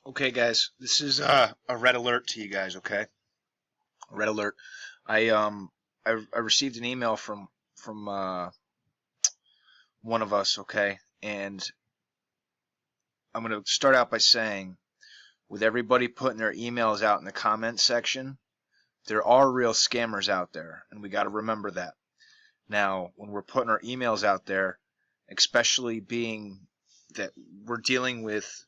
Okay, guys, this is a red alert to you guys. Okay, red alert. I I received an email from one of us. Okay, and I'm gonna start out by saying, with everybody putting their emails out in the comments section, there are real scammers out there, and we got to remember that. Now, when we're putting our emails out there, especially being that we're dealing with,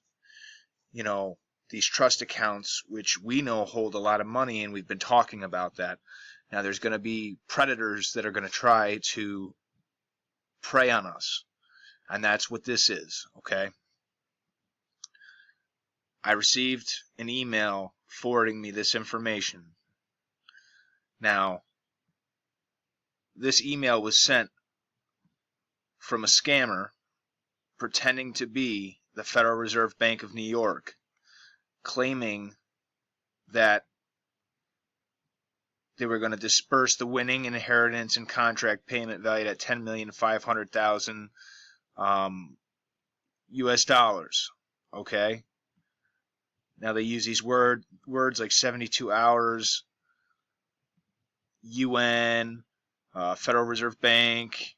you know, these trust accounts, which we know hold a lot of money, and we've been talking about that. Now, there's going to be predators that are going to try to prey on us, and that's what this is, okay? I received an email forwarding me this information. Now, this email was sent from a scammer pretending to be the Federal Reserve Bank of New York, claiming that they were going to disperse the winning, inheritance, and contract payment valued at $10,500,000 US dollars. Okay? Now they use these words like 72 hours, UN, Federal Reserve Bank,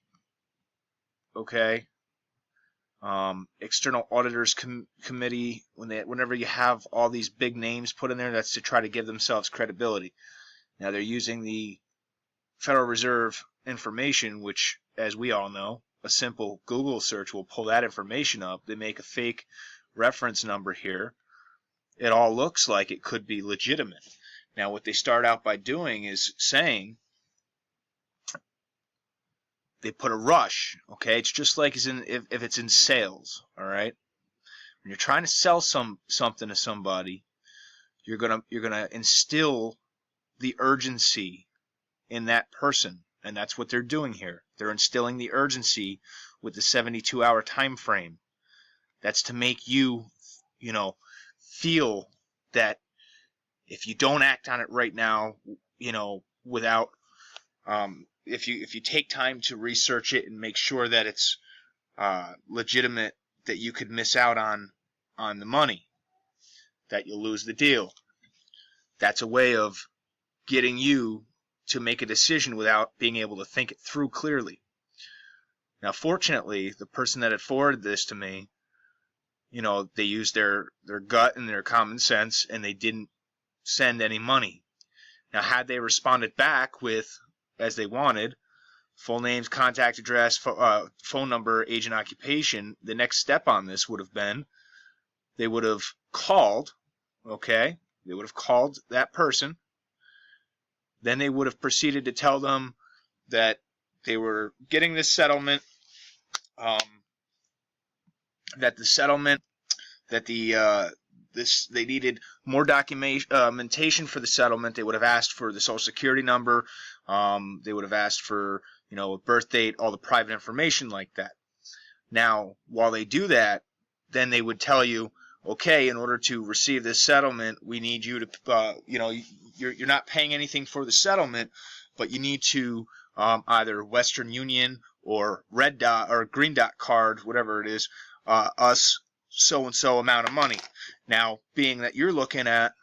okay? External Auditors Committee. Whenever you have all these big names put in there, that's to try to give themselves credibility. Now they're using the Federal Reserve information, which, as we all know, a simple Google search will pull that information up. They make a fake reference number here. It all looks like it could be legitimate. Now, what they start out by doing is saying they put a rush. Okay, it's just like if it's in sales. All right, when you're trying to sell something to somebody, you're gonna instill the urgency in that person, and that's what they're doing here. They're instilling the urgency with the 72-hour time frame. That's to make you, feel that if you don't act on it right now, without if you take time to research it and make sure that it's legitimate, that you could miss out on the money, that you'll lose the deal. That's a way of getting you to make a decision without being able to think it through clearly. Now, fortunately, the person that had forwarded this to me, they used their gut and their common sense, and they didn't send any money. Now, had they responded back with, as they wanted, full names, contact address, phone number, age, and occupation, the next step on this would have been they would have called, okay? They would have called that person. Then they would have proceeded to tell them that they were getting this settlement, they needed more documentation for the settlement. They would have asked for the Social Security number. They would have asked for, a birth date, all the private information like that. Now, while they do that, then they would tell you, okay, in order to receive this settlement, we need you to, you're not paying anything for the settlement, but you need to either Western Union or Red Dot or Green Dot card, whatever it is, us so-and-so amount of money. Now, being that you're looking at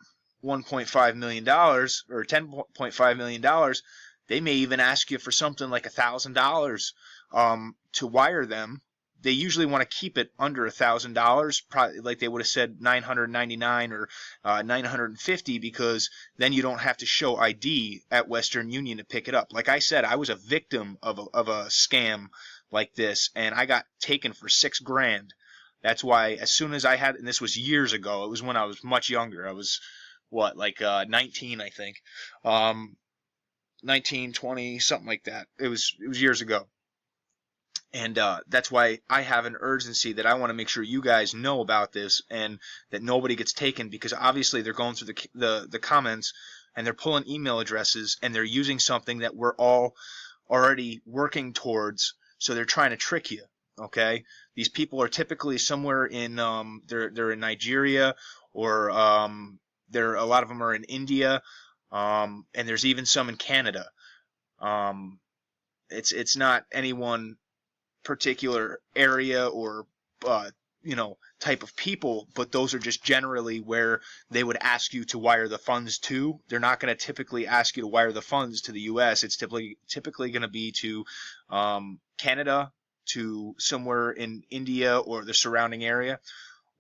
$1.5 million or $10.5 million, they may even ask you for something like $1,000 to wire them. They usually want to keep it under $1,000, probably like they would have said $999 or $950, because then you don't have to show ID at Western Union to pick it up. Like I said, I was a victim of a scam like this, and I got taken for $6,000. That's why as soon as I had, and this was years ago, it was when I was much younger. I was, 19, I think. 19, 20, something like that. It was years ago. And that's why I have an urgency that I want to make sure you guys know about this, and that nobody gets taken, because obviously they're going through the comments, and they're pulling email addresses, and they're using something that we're all already working towards, so they're trying to trick you. Okay, these people are typically somewhere in they're in Nigeria, or a lot of them are in India, and there's even some in Canada. It's not any one particular area or type of people, but those are just generally where they would ask you to wire the funds to. They're not going to typically ask you to wire the funds to the U.S. It's typically going to be to Canada, to somewhere in India or the surrounding area,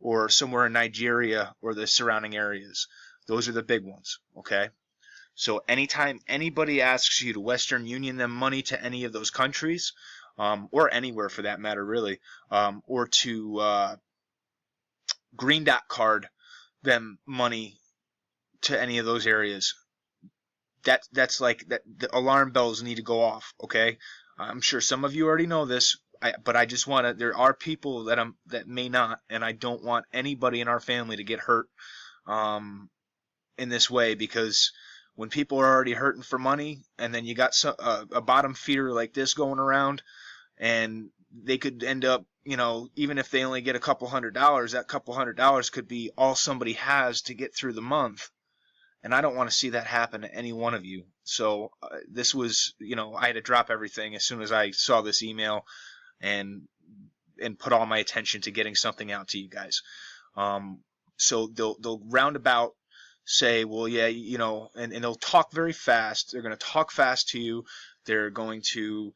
or somewhere in Nigeria or the surrounding areas. Those are the big ones, okay? So anytime anybody asks you to Western Union them money to any of those countries, or anywhere for that matter, really, or to Green Dot card them money to any of those areas, that's like that. The alarm bells need to go off. Okay, I'm sure some of you already know this, but I just want to. There are people that may not, and I don't want anybody in our family to get hurt in this way, because when people are already hurting for money, and then you got a bottom feeder like this going around, and they could end up, even if they only get a couple $100, that couple $100 could be all somebody has to get through the month. And I don't want to see that happen to any one of you. So this was, I had to drop everything as soon as I saw this email and put all my attention to getting something out to you guys. So they'll roundabout say, well, yeah, and they'll talk very fast. They're going to talk fast to you. They're going to,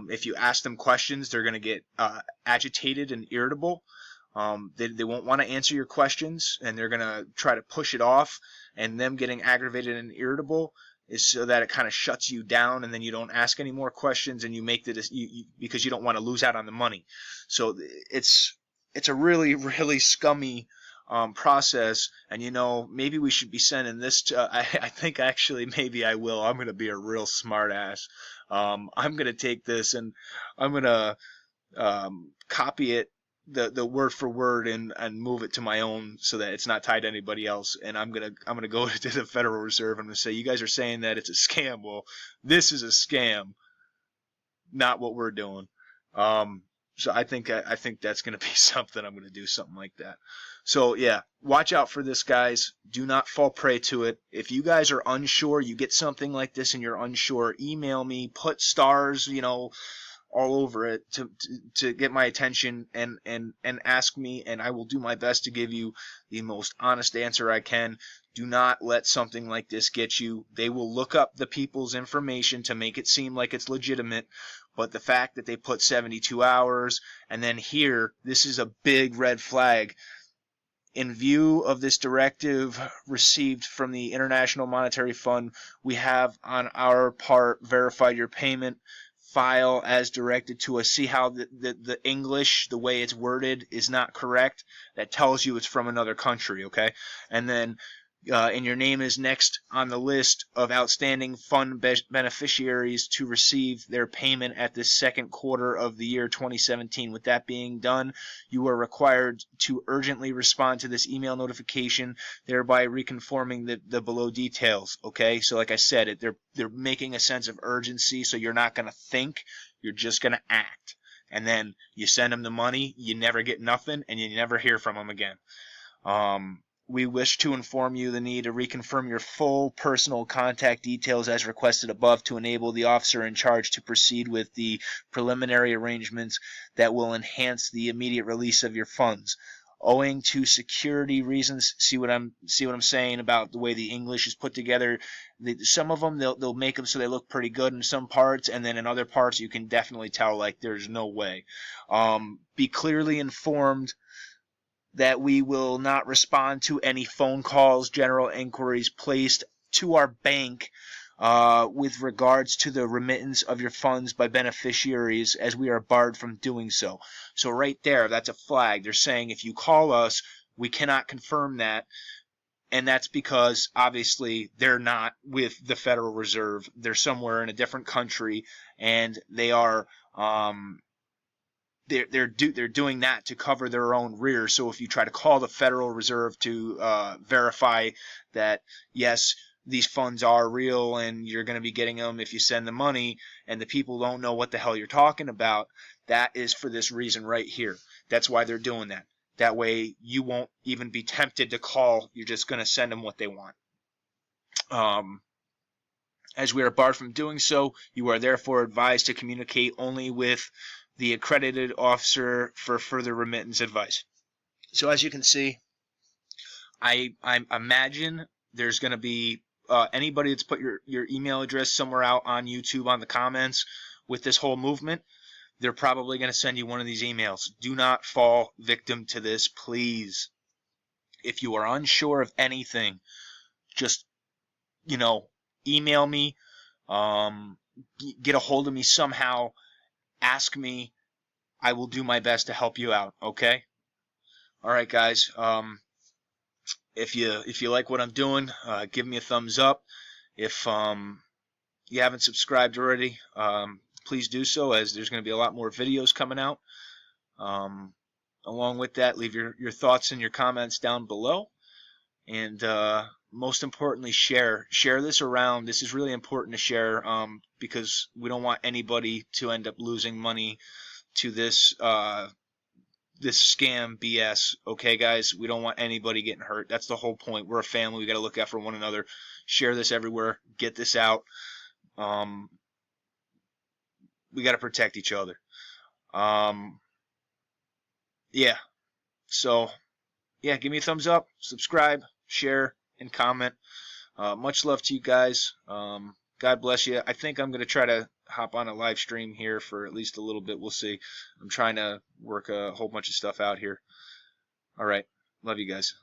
if you ask them questions, they're going to get agitated and irritable. They won't want to answer your questions, and they're going to try to push it off. And them getting aggravated and irritable is so that it kind of shuts you down, and then you don't ask any more questions, and you make because you don't want to lose out on the money. So it's a really, really scummy process. And maybe we should be sending this to. I think actually maybe I will. I'm going to be a real smart ass. I'm going to take this and I'm going to copy it, the word for word, and move it to my own so that it's not tied to anybody else. And I'm gonna go to the Federal Reserve. I'm gonna say, you guys are saying that it's a scam. Well, this is a scam, not what we're doing. So I think that's gonna be something. I'm gonna do something like that. So yeah, watch out for this, guys. Do not fall prey to it. If you guys are unsure, you get something like this and you're unsure, email me. Put stars, all over it to get my attention, and ask me, and I will do my best to give you the most honest answer I can. Do not let something like this get you. They will look up the people's information to make it seem like it's legitimate, but the fact that they put 72 hours, and then here, this is a big red flag. In view of this directive received from the International Monetary Fund, we have on our part verified your payment. File as directed to us. See how the English, the way it's worded, is not correct? That tells you it's from another country, okay? And then and your name is next on the list of outstanding fund beneficiaries to receive their payment at the second quarter of the year 2017. With that being done, you are required to urgently respond to this email notification, thereby reconfirming the below details. Okay, so like I said, they're making a sense of urgency, so you're not going to think, you're just going to act. And then you send them the money, you never get nothing, and you never hear from them again. We wish to inform you the need to reconfirm your full personal contact details as requested above to enable the officer in charge to proceed with the preliminary arrangements that will enhance the immediate release of your funds. Owing to security reasons, see what I'm saying about the way the English is put together. Some of them they'll make them so they look pretty good in some parts, and then in other parts you can definitely tell like there's no way. Be clearly informed that we will not respond to any phone calls, general inquiries placed to our bank with regards to the remittance of your funds by beneficiaries, as we are barred from doing so. So right there, that's a flag. They're saying if you call us, we cannot confirm that. And that's because, obviously, they're not with the Federal Reserve. They're somewhere in a different country, and they are they're doing that to cover their own rear. So if you try to call the Federal Reserve to verify that, yes, these funds are real and you're going to be getting them if you send the money, and the people don't know what the hell you're talking about, that is for this reason right here. That's why they're doing that. That way you won't even be tempted to call. You're just going to send them what they want. As we are barred from doing so, you are therefore advised to communicate only with the accredited officer for further remittance advice. So as you can see, I imagine there's going to be anybody that's put your email address somewhere out on YouTube on the comments with this whole movement, they're probably going to send you one of these emails. Do not fall victim to this, please. If you are unsure of anything, just, email me, get a hold of me somehow, ask me. I will do my best to help you out, okay? All right, guys. If you like what I'm doing, give me a thumbs up. If you haven't subscribed already, please do so, as there's going to be a lot more videos coming out. Along with that, leave your thoughts and your comments down below. And most importantly, share this around. This is really important to share, because we don't want anybody to end up losing money to this scam BS. Okay, guys, we don't want anybody getting hurt. That's the whole point. We're a family. We got to look out for one another. Share this everywhere. Get this out. We got to protect each other. Yeah. So, yeah, give me a thumbs up, subscribe, share, and comment. Much love to you guys. God bless you. I think I'm going to try to hop on a live stream here for at least a little bit. We'll see. I'm trying to work a whole bunch of stuff out here. All right. Love you guys.